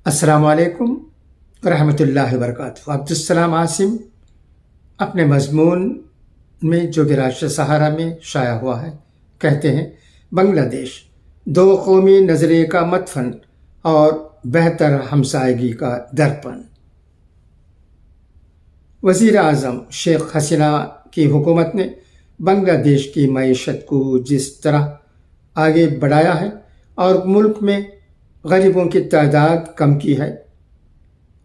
السلام علیکم ورحمۃ اللہ وبرکاتہ۔ عبدالسلام عاصم اپنے مضمون میں جو براش سہارا میں شائع ہوا ہے کہتے ہیں، بنگلہ دیش دو قومی نظریے کا مدفن اور بہتر ہمسائیگی کا درپن۔ وزیر اعظم شیخ حسینہ کی حکومت نے بنگلہ دیش کی معیشت کو جس طرح آگے بڑھایا ہے اور ملک میں غریبوں کی تعداد کم کی ہے،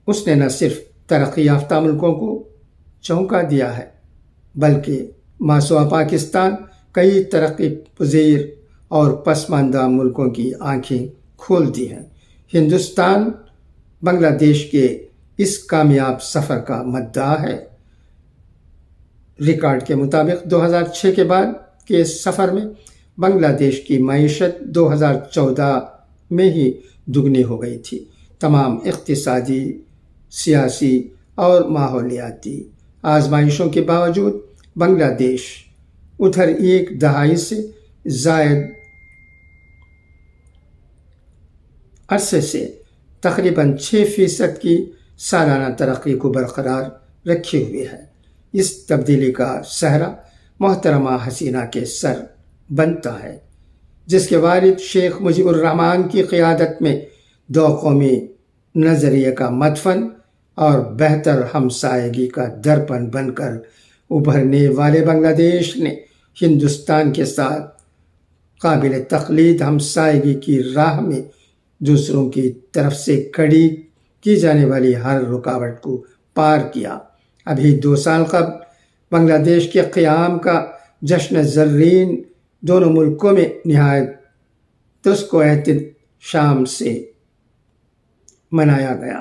اس نے نہ صرف ترقی یافتہ ملکوں کو چونکا دیا ہے بلکہ ماسوا پاکستان کئی ترقی پذیر اور پسماندہ ملکوں کی آنکھیں کھول دی ہیں۔ ہندوستان بنگلہ دیش کے اس کامیاب سفر کا مدعا ہے۔ ریکارڈ کے مطابق 2006 کے بعد کے سفر میں بنگلہ دیش کی معیشت 2014 میں ہی دگنی ہو گئی تھی۔ تمام اقتصادی، سیاسی اور ماحولیاتی آزمائشوں کے باوجود بنگلہ دیش ادھر ایک دہائی سے زائد عرصے سے تقریباً 6% کی سالانہ ترقی کو برقرار رکھے ہوئے ہے۔ اس تبدیلی کا سہرا محترمہ حسینہ کے سر بنتا ہے، جس کے والد شیخ مجیب الرحمان کی قیادت میں دو قومی نظریے کا مدفن اور بہتر ہمسائیگی کا درپن بن کر ابھرنے والے بنگلہ دیش نے ہندوستان کے ساتھ قابل تقلید ہمسائیگی کی راہ میں دوسروں کی طرف سے کھڑی کی جانے والی ہر رکاوٹ کو پار کیا۔ ابھی 2 سال قبل بنگلہ دیش کے قیام کا جشن زرین دونوں ملکوں میں نہایت تسک و احتشام سے منایا گیا۔